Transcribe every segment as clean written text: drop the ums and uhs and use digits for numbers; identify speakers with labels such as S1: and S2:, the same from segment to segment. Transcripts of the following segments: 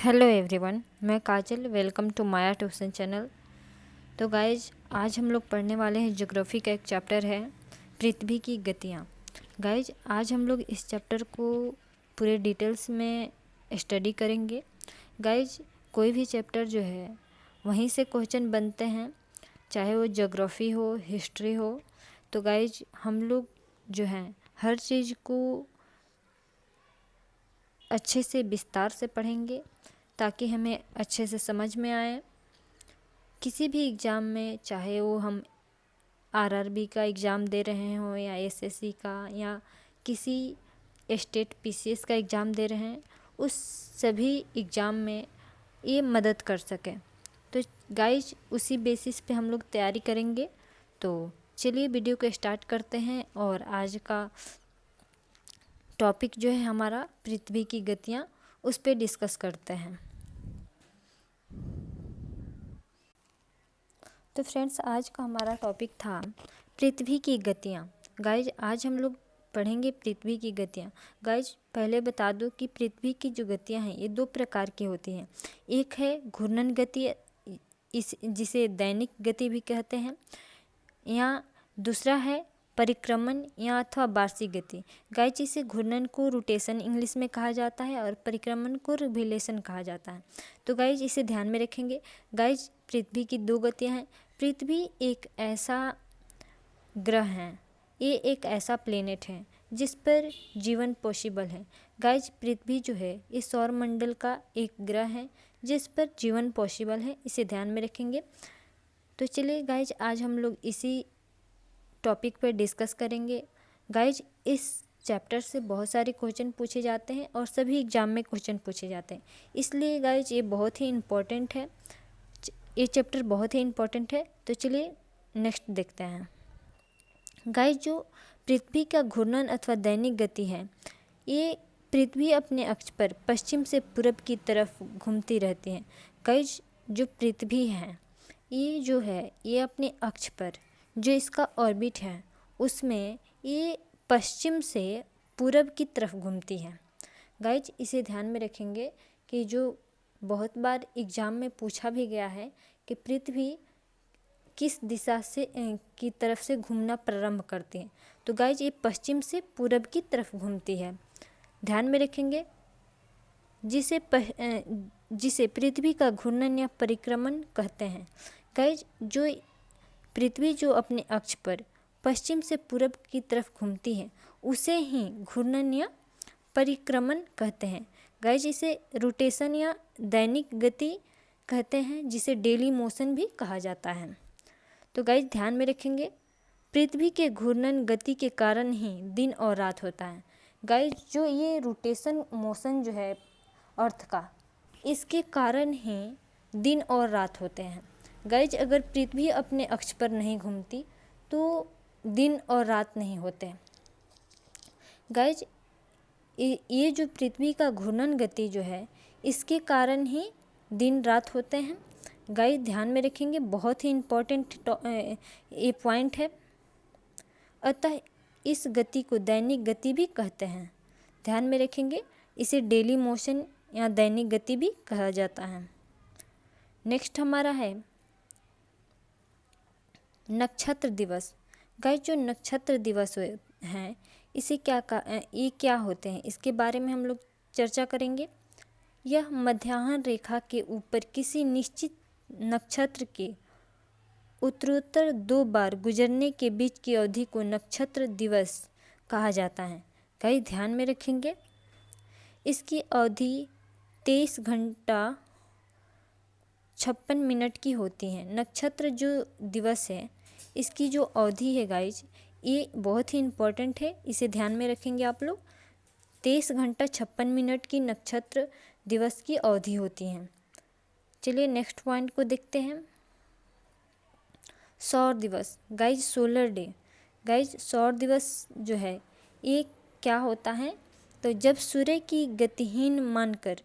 S1: Hello everyone, मैं Kajal. Welcome to Maya tuition channel. तो guys, आज हम लोग पढ़ने वाले हैं ज्योग्राफी का एक चैप्टर है पृथ्वी की गतियाँ। गाइज, आज हम लोग इस चैप्टर को पूरे डिटेल्स में स्टडी करेंगे। गाइज, कोई भी चैप्टर जो है वहीं से क्वेश्चन बनते हैं, चाहे वो ज्योग्राफी हो, हिस्ट्री हो। तो गाइज, हम लोग जो हैं हर चीज़ को अच्छे से विस्तार से पढ़ेंगे ताकि हमें अच्छे से समझ में आए। किसी भी एग्ज़ाम में, चाहे वो हम आरआरबी का एग्ज़ाम दे रहे हों या एसएससी का या किसी स्टेट पीसीएस का एग्ज़ाम दे रहे हैं, उस सभी एग्ज़ाम में ये मदद कर सके। तो गाइज, उसी बेसिस पे हम लोग तैयारी करेंगे। तो चलिए वीडियो को स्टार्ट करते हैं और आज का टॉपिक जो है हमारा पृथ्वी की गतियाँ, उस पे डिस्कस करते हैं। तो फ्रेंड्स, आज का हमारा टॉपिक था पृथ्वी की गतियाँ। गाइज, आज हम लोग पढ़ेंगे पृथ्वी की गतियाँ। गाइज, पहले बता दूं कि पृथ्वी की जो गतियाँ हैं ये दो प्रकार की होती हैं। एक है घूर्णन गति, इस जिसे दैनिक गति भी कहते हैं, या दूसरा है परिक्रमण या अथवा वार्षिक गति। गाइज, इसे घूर्णन को रोटेशन इंग्लिश में कहा जाता है और परिक्रमण को रिवोल्यूशन कहा जाता है। तो गाइज, इसे ध्यान में रखेंगे। गाइज, पृथ्वी की दो गतियाँ हैं। पृथ्वी एक ऐसा ग्रह है, ये एक ऐसा प्लेनेट है जिस पर जीवन पॉसिबल है। गाइज, पृथ्वी जो है इस सौरमंडल का एक ग्रह है जिस पर जीवन पॉसिबल है, इसे ध्यान में रखेंगे। तो चलिए गाइज, आज हम लोग इसी टॉपिक पर डिस्कस करेंगे। गाइज, इस चैप्टर से बहुत सारे क्वेश्चन पूछे जाते हैं और सभी एग्जाम में क्वेश्चन पूछे जाते हैं, इसलिए गाइज ये बहुत ही इम्पोर्टेंट है। ये चैप्टर बहुत ही इम्पोर्टेंट है। तो चलिए नेक्स्ट देखते हैं। गाइज, जो पृथ्वी का घूर्णन अथवा दैनिक गति है, ये पृथ्वी अपने अक्ष पर पश्चिम से पूरब की तरफ घूमती रहती है। गाइज, जो पृथ्वी है ये जो है ये अपने अक्ष पर जो इसका ऑर्बिट है उसमें ये पश्चिम से पूरब की तरफ घूमती है। गाइज, इसे ध्यान में रखेंगे कि जो बहुत बार एग्ज़ाम में पूछा भी गया है कि पृथ्वी किस दिशा से की तरफ से घूमना प्रारंभ करती है। तो गाइज, ये पश्चिम से पूरब की तरफ घूमती है, ध्यान में रखेंगे। जिसे पृथ्वी का घूर्णन या परिक्रमण कहते हैं। गाइज, जो पृथ्वी जो अपने अक्ष पर पश्चिम से पूरब की तरफ घूमती है उसे ही घूर्णन या परिक्रमण कहते हैं। गाइज, इसे रोटेशन या दैनिक गति कहते हैं, जिसे डेली मोशन भी कहा जाता है। तो गाइज, ध्यान में रखेंगे, पृथ्वी के घूर्णन गति के कारण ही दिन और रात होता है। गाइज, जो ये रोटेशन मोशन जो है अर्थ का, इसके कारण ही दिन और रात होते हैं। गाइज, अगर पृथ्वी अपने अक्ष पर नहीं घूमती तो दिन और रात नहीं होते। गाइज, ये जो पृथ्वी का घूर्णन गति जो है इसके कारण ही दिन रात होते हैं। गाइज, ध्यान में रखेंगे, बहुत ही इम्पोर्टेंट ये पॉइंट है। अतः इस गति को दैनिक गति भी कहते हैं, ध्यान में रखेंगे। इसे डेली मोशन या दैनिक गति भी कहा जाता है। नेक्स्ट हमारा है नक्षत्र दिवस। गाइज, जो नक्षत्र दिवस हैं इसे ये क्या होते हैं, इसके बारे में हम लोग चर्चा करेंगे। यह मध्याह्न रेखा के ऊपर किसी निश्चित नक्षत्र के उत्तरोत्तर 2 बार गुजरने के बीच की अवधि को नक्षत्र दिवस कहा जाता है। गाइज, ध्यान में रखेंगे, इसकी अवधि 23 घंटा 56 मिनट की होती है। नक्षत्र जो दिवस है इसकी जो अवधि है गाइज, ये बहुत ही इम्पोर्टेंट है, इसे ध्यान में रखेंगे आप लोग। 23 घंटा 56 मिनट की नक्षत्र दिवस की अवधि होती है। चलिए नेक्स्ट पॉइंट को देखते हैं। सौर दिवस। Guys, solar day. गाइज, सौर दिवस जो है ये क्या होता है, तो जब सूर्य की गतिहीन मानकर,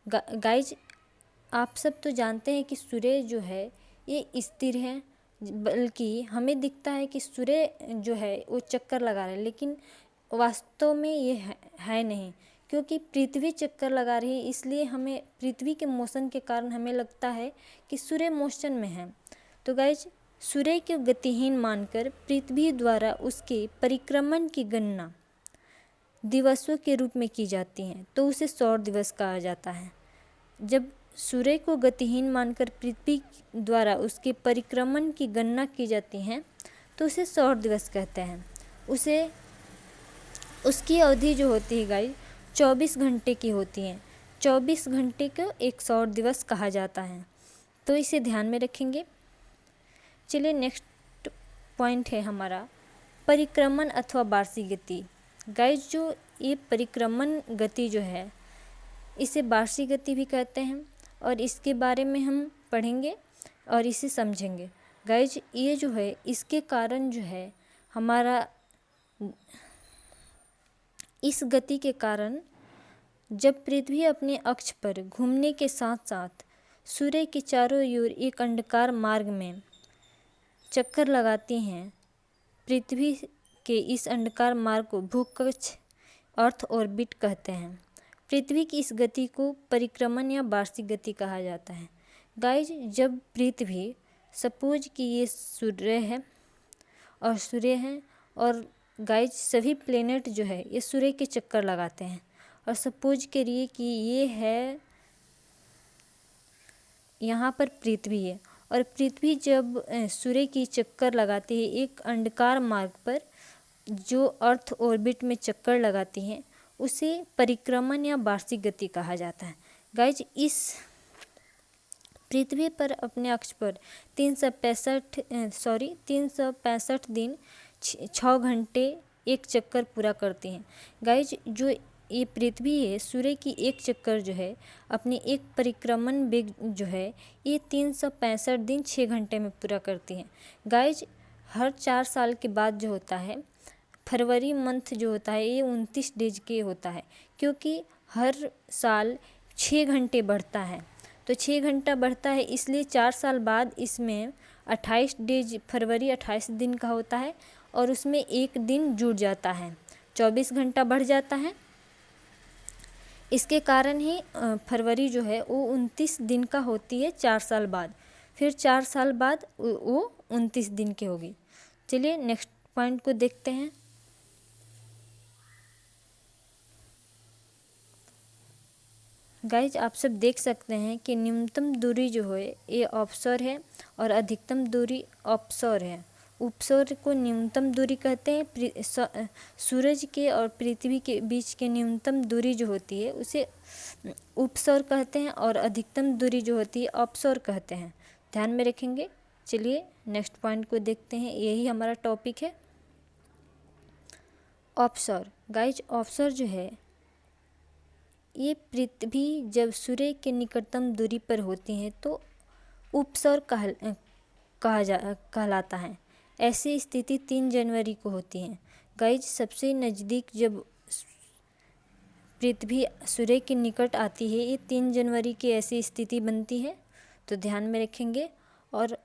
S1: गाइज आप सब तो जानते हैं कि सूर्य जो है ये स्थिर है, बल्कि हमें दिखता है कि सूर्य जो है वो चक्कर लगा रहा है, लेकिन वास्तव में ये है नहीं, क्योंकि पृथ्वी चक्कर लगा रही है, इसलिए हमें पृथ्वी के मोशन के कारण हमें लगता है कि सूर्य मोशन में है। तो गाइज सूर्य को गतिहीन मानकर पृथ्वी द्वारा उसके परिक्रमण की गणना दिवसों के रूप में की जाती है, तो उसे सौर दिवस कहा जाता है। जब सूर्य को गतिहीन मानकर पृथ्वी द्वारा उसके परिक्रमण की गणना की जाती है तो उसे सौर दिवस कहते हैं। उसकी अवधि जो होती है गाइस 24 घंटे की होती है। 24 घंटे को एक सौर दिवस कहा जाता है, तो इसे ध्यान में रखेंगे। चलिए नेक्स्ट पॉइंट है हमारा परिक्रमण अथवा वार्षिक गति। गाइस जो ये परिक्रमण गति जो है इसे वार्षिक गति भी कहते हैं और इसके बारे में हम पढ़ेंगे और इसे समझेंगे। गाइस ये जो है इसके कारण जो है हमारा इस गति के कारण जब पृथ्वी अपने अक्ष पर घूमने के साथ साथ सूर्य के चारों ओर एक अंडाकार मार्ग में चक्कर लगाती हैं, पृथ्वी के इस अंडाकार मार्ग को भूकक्ष अर्थ ऑर्बिट कहते हैं। पृथ्वी की इस गति को परिक्रमण या वार्षिक गति कहा जाता है। गाइज जब पृथ्वी सपोज कि ये सूर्य है और गाइज सभी प्लेनेट जो है ये सूर्य के चक्कर लगाते हैं, और सपोज करिए कि ये है यहाँ पर पृथ्वी है और पृथ्वी जब सूर्य की चक्कर लगाती है एक अंडाकार मार्ग पर जो अर्थ ऑर्बिट में चक्कर लगाती हैं उसे परिक्रमण या वार्षिक गति कहा जाता है। गाइज इस पृथ्वी पर अपने अक्ष पर 365 दिन 6 घंटे एक चक्कर पूरा करती हैं। गाइज जो ये पृथ्वी है सूर्य की एक चक्कर जो है अपनी एक परिक्रमण वेग जो है ये 365 दिन 6 घंटे में पूरा करती हैं। गाइज हर 4 साल के बाद जो होता है फरवरी मंथ जो होता है ये 29 डेज के होता है, क्योंकि हर साल 6 घंटे बढ़ता है, तो 6 घंटा बढ़ता है इसलिए 4 साल बाद इसमें 28 डेज फरवरी 28 दिन का होता है और उसमें एक दिन जुड़ जाता है, 24 घंटा बढ़ जाता है। इसके कारण ही फरवरी जो है वो 29 दिन का होती है 4 साल बाद, फिर 4 साल बाद वो 29 दिन की होगी। चलिए नेक्स्ट पॉइंट को देखते हैं। गाइज आप सब देख सकते हैं कि न्यूनतम दूरी जो है ये ऑफशोर है और अधिकतम दूरी ऑफशोर है। उपशोर को न्यूनतम दूरी कहते हैं। सूरज के और पृथ्वी के बीच के न्यूनतम दूरी जो होती है उसे उपशोर कहते हैं और अधिकतम दूरी जो होती है ऑफशोर कहते हैं। ध्यान में रखेंगे। चलिए नेक्स्ट पॉइंट को देखते हैं, यही हमारा टॉपिक है ऑफशोर। गाइज ऑफशोर जो है ये पृथ्वी जब सूर्य के निकटतम दूरी पर होती हैं तो उपसौर कहलाता है। ऐसी स्थिति 3 जनवरी को होती है। गाइज सबसे नज़दीक जब पृथ्वी सूर्य के निकट आती है ये 3 जनवरी की ऐसी स्थिति बनती है, तो ध्यान में रखेंगे। और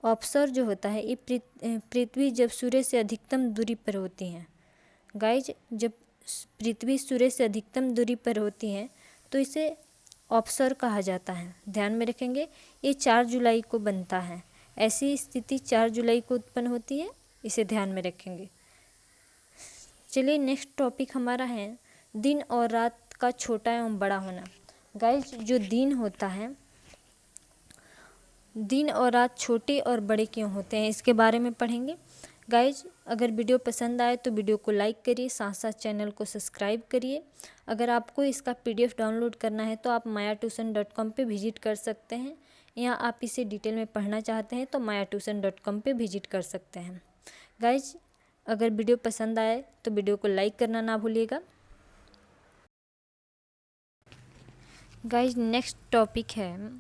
S1: ऑफशोर जो होता है ये पृथ्वी जब सूर्य से अधिकतम दूरी पर होती हैं। गाइज जब पृथ्वी सूर्य से अधिकतम दूरी पर होती है तो इसे ऑफशोर कहा जाता है। ध्यान में रखेंगे। ये 4 जुलाई को बनता है, ऐसी स्थिति 4 जुलाई को उत्पन्न होती है, इसे ध्यान में रखेंगे। चलिए नेक्स्ट टॉपिक हमारा है दिन और रात का छोटा एवं बड़ा होना। गाइस जो दिन होता है, दिन और रात छोटे और बड़े क्यों होते हैं इसके बारे में पढ़ेंगे। गाइज अगर वीडियो पसंद आए तो वीडियो को लाइक करिए, साथ साथ चैनल को सब्सक्राइब करिए। अगर आपको इसका PDF डाउनलोड करना है तो आप mayatution.com पे विजिट कर सकते हैं, या आप इसे डिटेल में पढ़ना चाहते हैं तो mayatution.com पे विजिट कर सकते हैं। गाइज अगर वीडियो पसंद आए तो वीडियो को लाइक करना ना भूलिएगा। गाइज नेक्स्ट टॉपिक है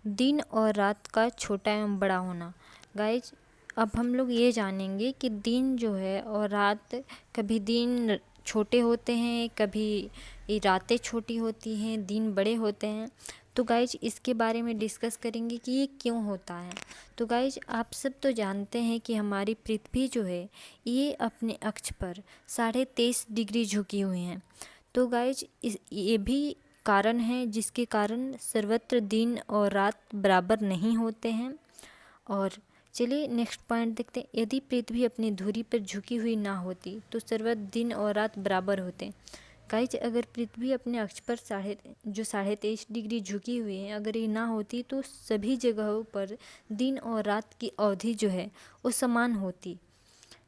S1: दिन और रात का छोटा एवं बड़ा होना। गाइज अब हम लोग ये जानेंगे कि दिन जो है और रात, कभी दिन छोटे होते हैं, कभी रातें छोटी होती हैं, दिन बड़े होते हैं। तो गाइज इसके बारे में डिस्कस करेंगे कि ये क्यों होता है। तो गाइज आप सब तो जानते हैं कि हमारी पृथ्वी जो है ये अपने अक्ष पर 23.5 डिग्री झुकी हुई है। तो गाइज ये भी कारण है जिसके कारण सर्वत्र दिन और रात बराबर नहीं होते हैं। और चलिए नेक्स्ट पॉइंट देखते हैं। यदि पृथ्वी अपनी धुरी पर झुकी हुई ना होती तो सर्वत्र दिन और रात बराबर होते। गाइज अगर पृथ्वी अपने अक्ष पर 23.5 डिग्री झुकी हुई है, अगर ये ना होती तो सभी जगहों पर दिन और रात की अवधि जो है वो समान होती।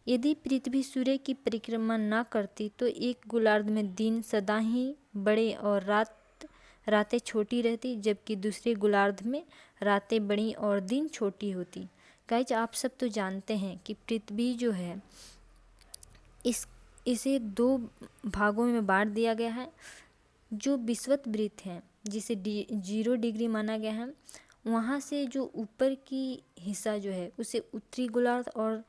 S1: यदि पृथ्वी सूर्य की परिक्रमा ना करती तो एक गोलार्ध में दिन सदा ही बड़े और रातें छोटी रहती, जबकि दूसरे गोलार्ध में रातें बड़ी और दिन छोटी होती। गाइज आप सब तो जानते हैं कि पृथ्वी जो है इसे 2 भागों में बांट दिया गया है। जो विषुवत वृत्त हैं जिसे 0 डिग्री माना गया है, वहाँ से जो ऊपर की हिस्सा जो है उसे उत्तरी गोलार्ध और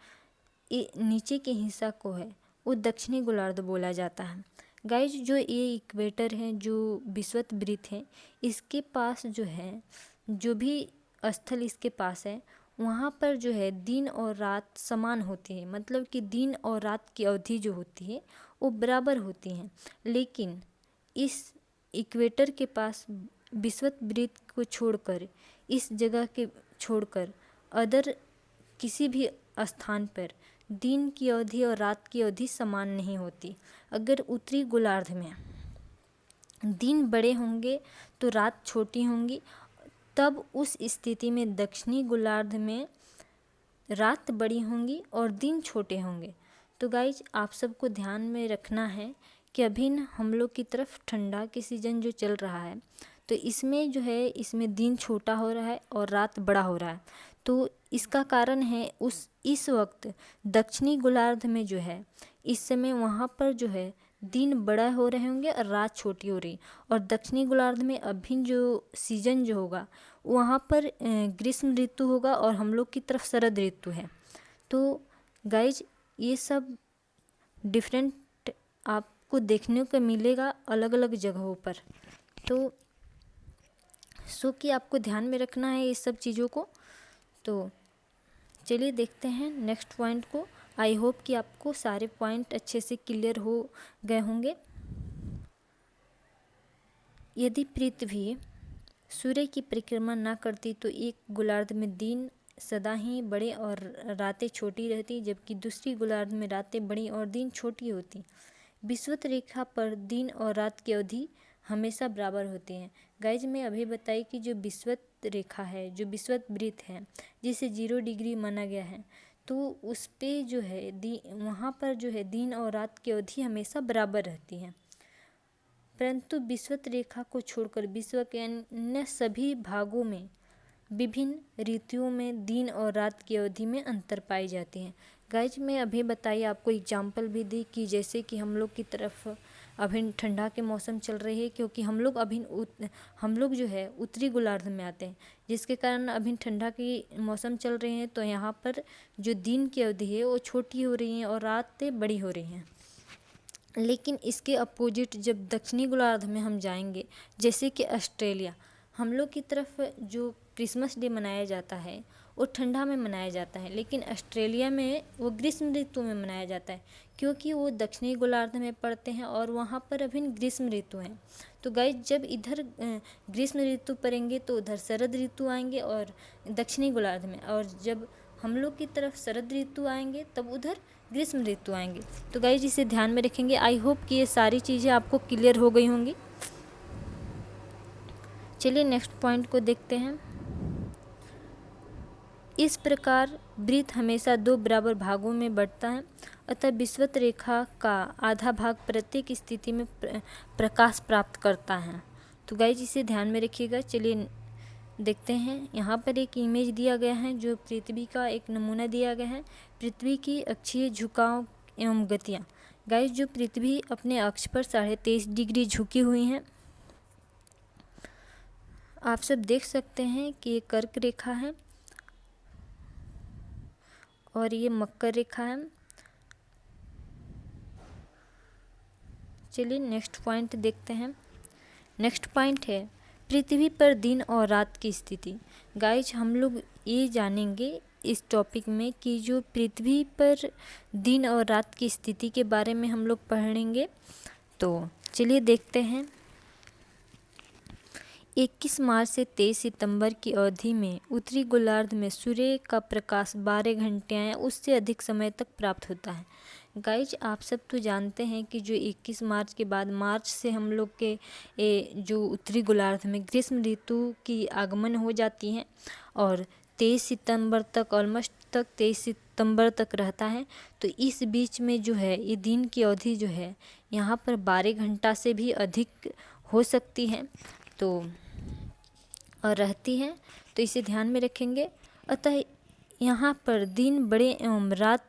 S1: नीचे के हिस्सा को है वो दक्षिणी गोलार्ध बोला जाता है। गाइज जो ये इक्वेटर है, जो विषुवत वृत्त है, इसके पास जो है जो भी स्थल इसके पास है वहाँ पर जो है दिन और रात समान होती है, मतलब कि दिन और रात की अवधि जो होती है वो बराबर होती हैं। लेकिन इस इक्वेटर के पास विषुवत वृत्त को छोड़कर, इस जगह के छोड़कर अदर किसी भी स्थान पर दिन की अवधि और रात की अवधि समान नहीं होती। अगर उत्तरी गोलार्ध में दिन बड़े होंगे तो रात छोटी होंगी, तब उस स्थिति में दक्षिणी गोलार्ध में रात बड़ी होंगी और दिन छोटे होंगे। तो गाइज आप सबको ध्यान में रखना है कि अभी हम लोग की तरफ ठंडा की सीज़न जो चल रहा है, तो इसमें जो है इसमें दिन छोटा हो रहा है और रात बड़ा हो रहा है। तो इसका कारण है इस वक्त दक्षिणी गोलार्ध में जो है इस समय वहाँ पर जो है दिन बड़ा हो रहे होंगे और रात छोटी हो रही, और दक्षिणी गोलार्ध में अभी जो सीजन जो होगा वहाँ पर ग्रीष्म ऋतु होगा और हम लोग की तरफ शरद ऋतु है। तो गाइज ये सब डिफरेंट आपको देखने को मिलेगा अलग अलग जगहों पर। तो सो कि आपको ध्यान में रखना है इस सब चीज़ों को। तो चलिए देखते हैं नेक्स्ट पॉइंट को। आई होप कि आपको सारे पॉइंट अच्छे से क्लियर हो गए होंगे। यदि पृथ्वी सूर्य की परिक्रमा ना करती तो एक गोलार्ध में दिन सदा ही बड़े और रातें छोटी रहती, जबकि दूसरी गोलार्ध में रातें बड़ी और दिन छोटी होती। विषुवत रेखा पर दिन और रात की अवधि हमेशा बराबर होती हैं। गाइज मैं अभी बताई कि जो विषुवत रेखा है, जो विषुवत वृत्त है जिसे 0 डिग्री माना गया है, तो उस पे जो है वहाँ पर जो है दिन और रात की अवधि हमेशा बराबर रहती है। परंतु विषुवत रेखा को छोड़कर विश्व के अन्य सभी भागों में विभिन्न ऋतुओं में दिन और रात की अवधि में अंतर पाई जाती हैं। गाइज मैं अभी बताइए आपको एग्जाम्पल भी दी कि जैसे कि हम लोग की तरफ अभी ठंडा के मौसम चल रही है, क्योंकि हम लोग जो है उत्तरी गोलार्ध में आते हैं, जिसके कारण अभी ठंडा की मौसम चल रहे हैं। तो यहाँ पर जो दिन की अवधि है वो छोटी हो रही हैं और रातें बड़ी हो रही हैं। लेकिन इसके अपोजिट जब दक्षिणी गोलार्ध में हम जाएंगे, जैसे कि ऑस्ट्रेलिया, हम लोग की तरफ जो क्रिसमस डे मनाया जाता है वो ठंडा में मनाया जाता है, लेकिन ऑस्ट्रेलिया में वो ग्रीष्म ऋतु में मनाया जाता है, क्योंकि वो दक्षिणी गोलार्ध में पड़ते हैं और वहाँ पर अभी ग्रीष्म ऋतु है। तो गाइस जब इधर ग्रीष्म ऋतु पड़ेंगे तो उधर शरद ऋतु आएंगे और दक्षिणी गोलार्ध में, और जब हम लोग की तरफ शरद ऋतु आएंगे तब उधर ग्रीष्म ऋतु आएंगे। तो गाइस इसे ध्यान में रखेंगे। आई होप कि ये सारी चीज़ें आपको क्लियर हो गई होंगी। चलिए नेक्स्ट पॉइंट को देखते हैं। इस प्रकार वृत्त हमेशा 2 बराबर भागों में बढ़ता है, अतः विषुवत रेखा का आधा भाग प्रत्येक स्थिति में प्रकाश प्राप्त करता है। तो गाइस इसे ध्यान में रखिएगा। चलिए देखते हैं, यहाँ पर एक इमेज दिया गया है जो पृथ्वी का एक नमूना दिया गया है। पृथ्वी की अक्षीय झुकाव एवं गतियाँ। गाइस जो पृथ्वी अपने अक्ष पर 23.5 डिग्री झुकी हुई हैं, आप सब देख सकते हैं कि ये कर्क रेखा है और ये मकर रेखा है। चलिए नेक्स्ट पॉइंट देखते हैं। नेक्स्ट पॉइंट है पृथ्वी पर दिन और रात की स्थिति। गाइज हम लोग ये जानेंगे इस टॉपिक में कि जो पृथ्वी पर दिन और रात की स्थिति के बारे में हम लोग पढ़ेंगे। तो चलिए देखते हैं। 21 मार्च से 23 सितंबर की अवधि में उत्तरी गोलार्ध में सूर्य का प्रकाश 12 घंटे या उससे अधिक समय तक प्राप्त होता है। गाइज आप सब तो जानते हैं कि जो 21 मार्च के बाद मार्च से हम लोग के जो उत्तरी गोलार्ध में ग्रीष्म ऋतु की आगमन हो जाती है और 23 सितंबर तक ऑलमोस्ट तक 23 सितंबर तक रहता है। तो इस बीच में जो है ये दिन की अवधि जो है यहाँ पर 12 घंटा से भी अधिक हो सकती है तो और रहती है, तो इसे ध्यान में रखेंगे। अतः यहाँ पर दिन बड़े एवं रात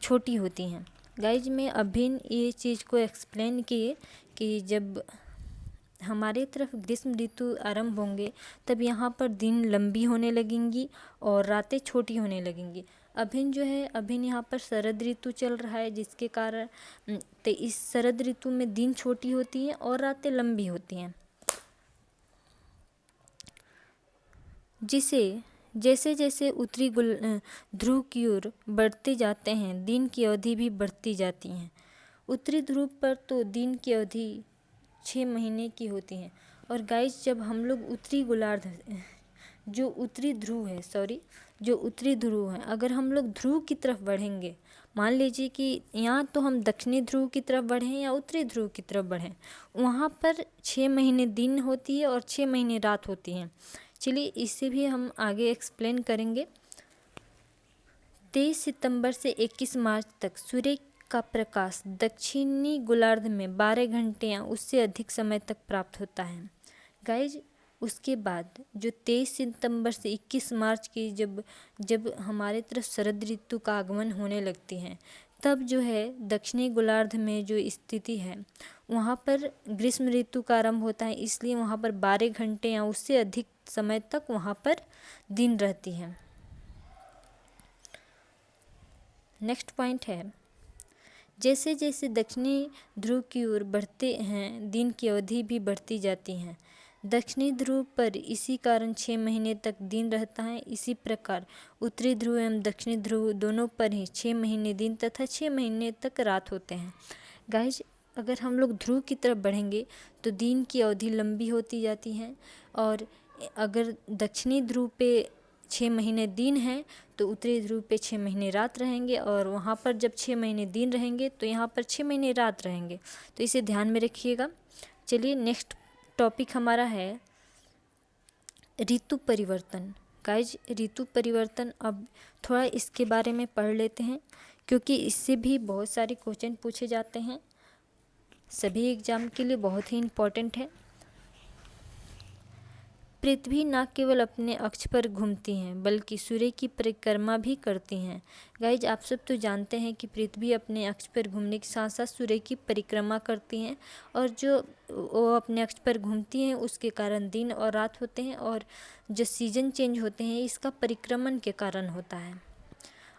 S1: छोटी होती हैं। गाइज में अभी ये चीज़ को एक्सप्लेन किए कि जब हमारे तरफ ग्रीष्म ऋतु आरंभ होंगे तब यहाँ पर दिन लंबी होने लगेंगी और रातें छोटी होने लगेंगी। अभी जो है अभी यहाँ पर शरद ऋतु चल रहा है, जिसके कारण तो इस शरद ऋतु में दिन छोटी होती हैं और रातें लंबी होती हैं, जिसे जैसे जैसे उत्तरी ध्रुव की ओर बढ़ते जाते हैं दिन की अवधि भी बढ़ती जाती हैं। उत्तरी ध्रुव पर तो दिन की अवधि 6 महीने की होती है। और गाइस जब हम लोग उत्तरी गोलार्ध जो उत्तरी ध्रुव है अगर हम लोग ध्रुव की तरफ बढ़ेंगे, मान लीजिए कि यहाँ तो हम दक्षिणी ध्रुव की तरफ बढ़ें या उत्तरी ध्रुव की तरफ बढ़ें, वहाँ पर 6 महीने दिन होती है और 6 महीने रात होती हैं। चलिए इसे भी हम आगे एक्सप्लेन करेंगे। 23 सितंबर से 21 मार्च तक सूर्य का प्रकाश दक्षिणी गोलार्ध में 12 घंटे या उससे अधिक समय तक प्राप्त होता है। गाइज उसके बाद जो 23 सितंबर से 21 मार्च की जब हमारे तरफ शरद ऋतु का आगमन होने लगती है, तब जो है दक्षिणी गोलार्ध में जो स्थिति है वहाँ पर ग्रीष्म ऋतु का आरंभ होता है, इसलिए वहाँ पर 12 घंटे या उससे अधिक समय तक वहाँ पर दिन रहती है। नेक्स्ट पॉइंट है, जैसे जैसे दक्षिणी ध्रुव की ओर बढ़ते हैं दिन की अवधि भी बढ़ती जाती हैं। दक्षिणी ध्रुव पर इसी कारण 6 महीने तक दिन रहता है। इसी प्रकार उत्तरी ध्रुव एवं दक्षिणी ध्रुव दोनों पर ही 6 महीने दिन तथा 6 महीने तक रात होते हैं। गाइज अगर हम लोग ध्रुव की तरफ बढ़ेंगे तो दिन की अवधि लंबी होती जाती है, और अगर दक्षिणी ध्रुव पे 6 महीने दिन है तो उत्तरी ध्रुव पे 6 महीने रात रहेंगे, और वहाँ पर जब 6 महीने दिन रहेंगे तो यहाँ पर 6 महीने रात रहेंगे, तो इसे ध्यान में रखिएगा। चलिए नेक्स्ट टॉपिक हमारा है ऋतु परिवर्तन। गाइज ऋतु परिवर्तन, अब थोड़ा इसके बारे में पढ़ लेते हैं क्योंकि इससे भी बहुत सारे क्वेश्चन पूछे जाते हैं, सभी एग्जाम के लिए बहुत ही इम्पोर्टेंट है। पृथ्वी न केवल अपने अक्ष पर घूमती हैं बल्कि सूर्य की परिक्रमा भी करती हैं। गाइज आप सब तो जानते हैं कि पृथ्वी अपने अक्ष पर घूमने के साथ साथ सूर्य की परिक्रमा करती हैं, और जो वो अपने अक्ष पर घूमती हैं उसके कारण दिन और रात होते हैं, और जो सीजन चेंज होते हैं इसका परिक्रमण के कारण होता है।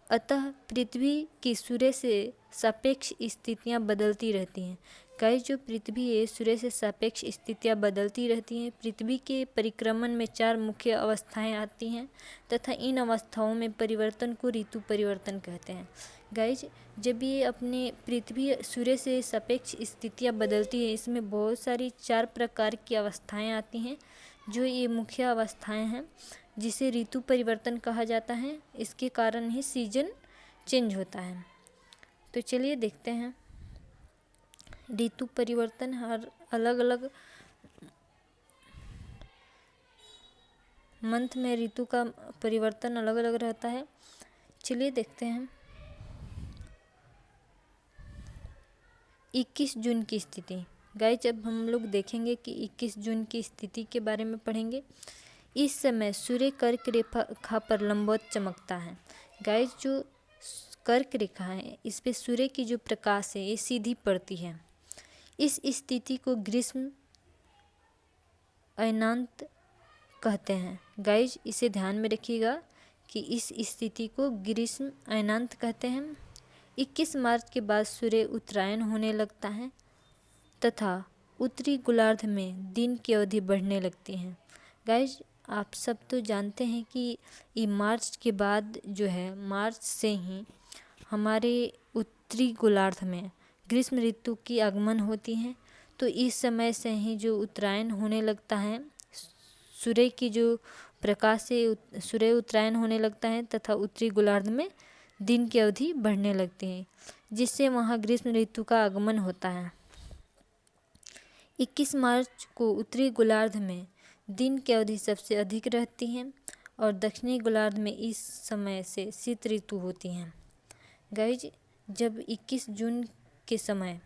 S1: अतः पृथ्वी की सूर्य से सापेक्ष स्थितियाँ बदलती रहती हैं। गाइस जो पृथ्वी है सूर्य से सापेक्ष स्थितियाँ बदलती रहती हैं। पृथ्वी के परिक्रमण में 4 मुख्य अवस्थाएं आती हैं तथा इन अवस्थाओं में परिवर्तन को ऋतु परिवर्तन कहते हैं। गाइस जब ये अपने पृथ्वी सूर्य से सापेक्ष स्थितियाँ बदलती है, इसमें बहुत सारी 4 प्रकार की अवस्थाएं आती हैं, जो ये मुख्य अवस्थाएं हैं जिसे ऋतु परिवर्तन कहा जाता है। इसके कारण ही सीजन चेंज होता है। तो चलिए देखते हैं ऋतु परिवर्तन हर अलग अलग मंथ में ऋतु का परिवर्तन अलग अलग रहता है। चलिए देखते हैं 21 जून की स्थिति। गाइस जब हम लोग देखेंगे कि 21 जून की स्थिति के बारे में पढ़ेंगे, इस समय सूर्य कर्क रेखा पर लंबवत चमकता है। गाइस जो कर्क रेखा है इस पे सूर्य की जो प्रकाश है ये सीधी पड़ती है। इस स्थिति को ग्रीष्म अयनांत कहते हैं। गाइस इसे ध्यान में रखिएगा कि इस स्थिति को ग्रीष्म अयनांत कहते हैं। 21 मार्च के बाद सूर्य उत्तरायण होने लगता है तथा उत्तरी गोलार्ध में दिन की अवधि बढ़ने लगती है। गाइस आप सब तो जानते हैं कि ये मार्च के बाद जो है मार्च से ही हमारे उत्तरी गोलार्ध में ग्रीष्म ऋतु की आगमन होती है। तो इस समय से ही जो उत्तरायण होने लगता है, सूर्य की जो प्रकाश से सूर्य उत्तरायण होने लगता है तथा उत्तरी गोलार्ध में दिन की अवधि बढ़ने लगती है, जिससे वहाँ ग्रीष्म ऋतु का आगमन होता है। 21 मार्च को उत्तरी गोलार्ध में दिन की अवधि सबसे अधिक रहती है और दक्षिणी गोलार्ध में इस समय से शीत ऋतु होती है। गाइज, जब 21 जून के समय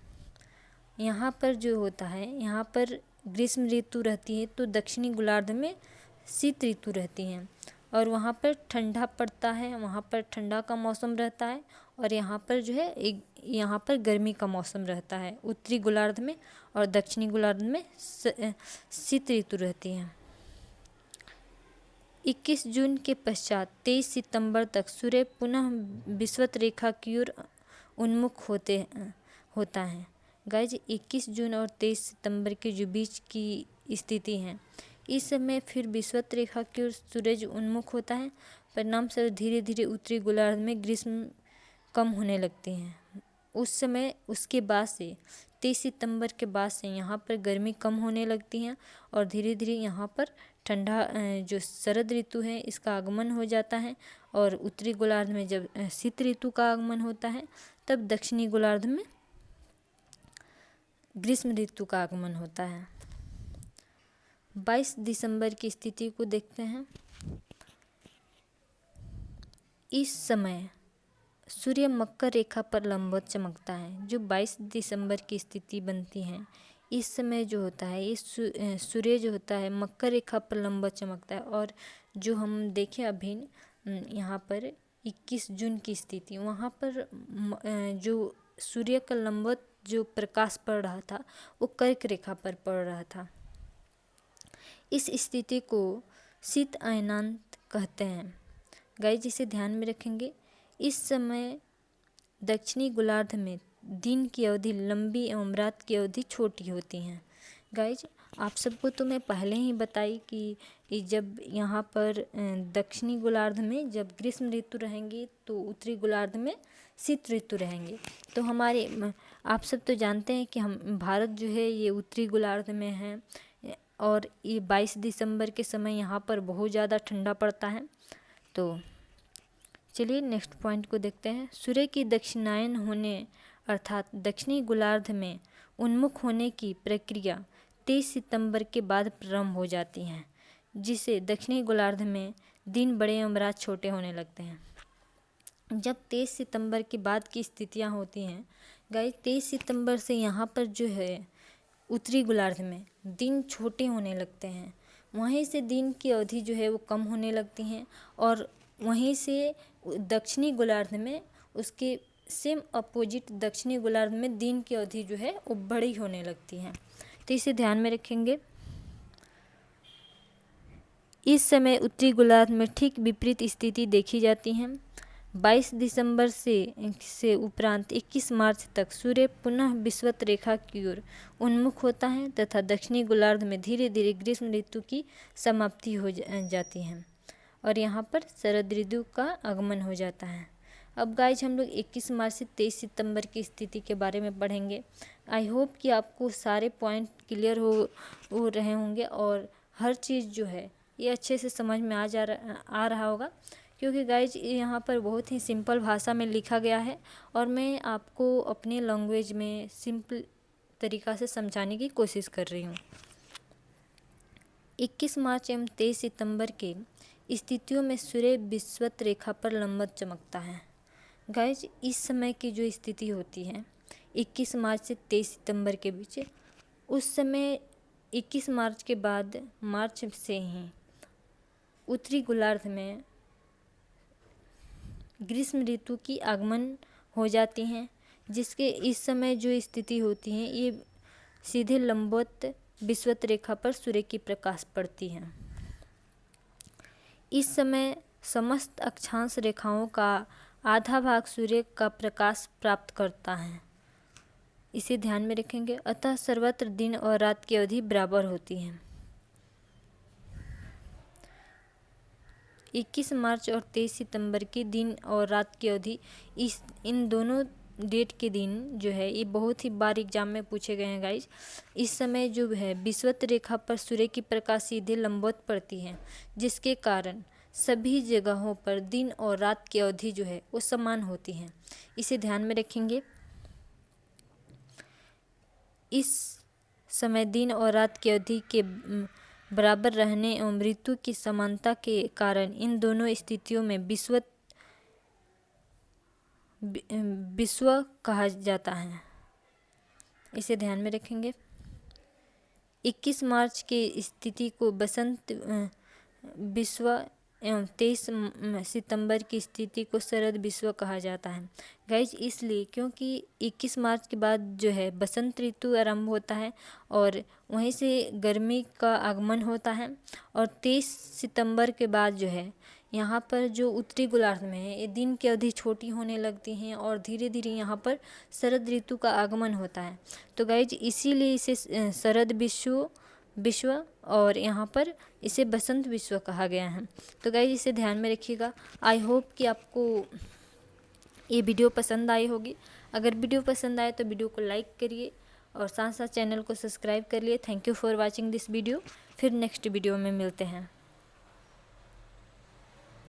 S1: यहाँ पर जो होता है, यहाँ पर ग्रीष्म ऋतु रहती है तो दक्षिणी गोलार्ध में शीत ऋतु रहती है और वहाँ पर ठंडा पड़ता है, वहाँ पर ठंडा का मौसम रहता है और यहाँ पर जो है यहाँ पर गर्मी का मौसम रहता है उत्तरी गोलार्ध में, और दक्षिणी गोलार्ध में शीत ऋतु रहती है। 21 जून के पश्चात 23 सितंबर तक सूर्य पुनः विषुवत रेखा की ओर उन्मुख होता है। गाइज, 21 जून और 23 सितंबर के जो बीच की स्थिति है, इस समय फिर विषुवत रेखा की ओर सूरज उन्मुख होता है। परिणाम स्वरूप धीरे धीरे उत्तरी गोलार्ध में ग्रीष्म कम होने लगती है। उस समय उसके बाद से 23 सितंबर के बाद से यहाँ पर गर्मी कम होने लगती है और धीरे धीरे यहाँ पर ठंडा जो शरद ऋतु है इसका आगमन हो जाता है और उत्तरी गोलार्ध में जब शीत ऋतु का आगमन होता है तब दक्षिणी गोलार्ध में ग्रीष्म ऋतु का आगमन होता है। 22 दिसंबर की स्थिति को देखते हैं। इस समय सूर्य मकर रेखा पर लंबवत चमकता है। जो 22 दिसंबर की स्थिति बनती है, इस समय जो होता है ये सूर्य जो होता है मकर रेखा पर लंबवत चमकता है। और जो हम देखें अभी यहाँ पर 21 जून की स्थिति, वहाँ पर जो सूर्य का लंबवत जो प्रकाश पड़ रहा था वो कर्क रेखा पर पड़ रहा था। इस स्थिति को शीत अयनांत कहते हैं। गाइस, जिसे ध्यान में रखेंगे, इस समय दक्षिणी गोलार्ध में दिन की अवधि लंबी एवं रात की अवधि छोटी होती हैं। गाइज, आप सबको तो मैं पहले ही बताई कि जब यहाँ पर दक्षिणी गोलार्ध में जब ग्रीष्म ऋतु रहेंगी तो उत्तरी गोलार्ध में शीत ऋतु रहेंगे। तो हमारे आप सब तो जानते हैं कि हम भारत जो है ये उत्तरी गोलार्ध में है और ये 22 दिसंबर के समय यहाँ पर बहुत ज़्यादा ठंडा पड़ता है। तो चलिए नेक्स्ट पॉइंट को देखते हैं। सूर्य की दक्षिणायन होने अर्थात दक्षिणी गोलार्ध में उन्मुख होने की प्रक्रिया 23 सितंबर के बाद प्रारंभ हो जाती है, जिससे दक्षिणी गोलार्ध में दिन बड़े एवं रात छोटे होने लगते हैं। जब 23 सितंबर के बाद की स्थितियां होती हैं गाइस, 23 सितंबर से यहाँ पर जो है उत्तरी गोलार्ध में दिन छोटे होने लगते हैं। वहीं से दिन की अवधि जो है वो कम होने लगती हैं और वहीं से दक्षिणी गोलार्ध में उसके सेम अपोजिट दक्षिणी गोलार्ध में दिन की अवधि जो है वो बड़ी होने लगती है। तो इसे ध्यान में रखेंगे। इस समय उत्तरी गोलार्ध में ठीक विपरीत स्थिति देखी जाती है। 22 दिसंबर से उपरांत 21 मार्च तक सूर्य पुनः विषुवत रेखा की ओर उन्मुख होता है तथा दक्षिणी गोलार्ध में धीरे धीरे ग्रीष्म ऋतु की समाप्ति हो जाती है और यहाँ पर शरद ऋतु का आगमन हो जाता है। अब गाइज, हम लोग 21 मार्च से 23 सितंबर की स्थिति के बारे में पढ़ेंगे। आई होप कि आपको सारे पॉइंट क्लियर हो रहे होंगे और हर चीज़ जो है ये अच्छे से समझ में आ रहा होगा, क्योंकि गाइज यहाँ पर बहुत ही सिंपल भाषा में लिखा गया है और मैं आपको अपने लैंग्वेज में सिंपल तरीक़ा से समझाने की कोशिश कर रही हूँ। 21 मार्च एवं 23 सितंबर के स्थितियों में सूर्य विषुवत रेखा पर लंबवत चमकता है। गाइज, इस समय की जो स्थिति होती है 21 मार्च से 23 सितंबर के बीच, उस समय 21 मार्च के बाद मार्च से ही उत्तरी गोलार्ध में ग्रीष्म ऋतु की आगमन हो जाती हैं, जिसके इस समय जो स्थिति होती है ये सीधे लंबवत विषुवत रेखा पर सूर्य की प्रकाश पड़ती है। इस समय समस्त अक्षांश रेखाओं का आधा भाग सूर्य का प्रकाश प्राप्त करता है। इसे ध्यान में रखेंगे। अतः सर्वत्र दिन और रात की अवधि बराबर होती है। 21 मार्च और 23 सितंबर की दिन और रात की अवधि इन दोनों डेट के दिन जो है ये बहुत ही बार एग्जाम में पूछे गए हैं गाइज। इस समय जो है विषुवत रेखा पर सूर्य की प्रकाश सीधे लंबवत पड़ती है, जिसके कारण सभी जगहों पर दिन और रात की अवधि जो है वो समान होती है। इसे ध्यान में रखेंगे। इस समय दिन और रात की अवधि के बराबर रहने एवं ऋतु की समानता के कारण इन दोनों स्थितियों में विश्व कहा जाता है। इसे ध्यान में रखेंगे। 21 मार्च की स्थिति को बसंत विश्व एवं 23 सितंबर की स्थिति को शरद विश्व कहा जाता है गाइज, इसलिए क्योंकि 21 मार्च के बाद जो है बसंत ऋतु आरंभ होता है और वहीं से गर्मी का आगमन होता है और 23 सितंबर के बाद जो है यहाँ पर जो उत्तरी गोलार्ध में है ये दिन की अवधि छोटी होने लगती हैं और धीरे धीरे यहाँ पर शरद ऋतु का आगमन होता है। तो गाइज इसीलिए इसे शरद विश्व और यहाँ पर इसे बसंत विश्व कहा गया है। तो गाइज इसे ध्यान में रखिएगा। आई होप कि आपको ये वीडियो पसंद आई होगी। अगर वीडियो पसंद आए तो वीडियो को लाइक करिए और साथ साथ चैनल को सब्सक्राइब कर लिए। Thank you for watching this video. फिर नेक्स्ट वीडियो में मिलते हैं।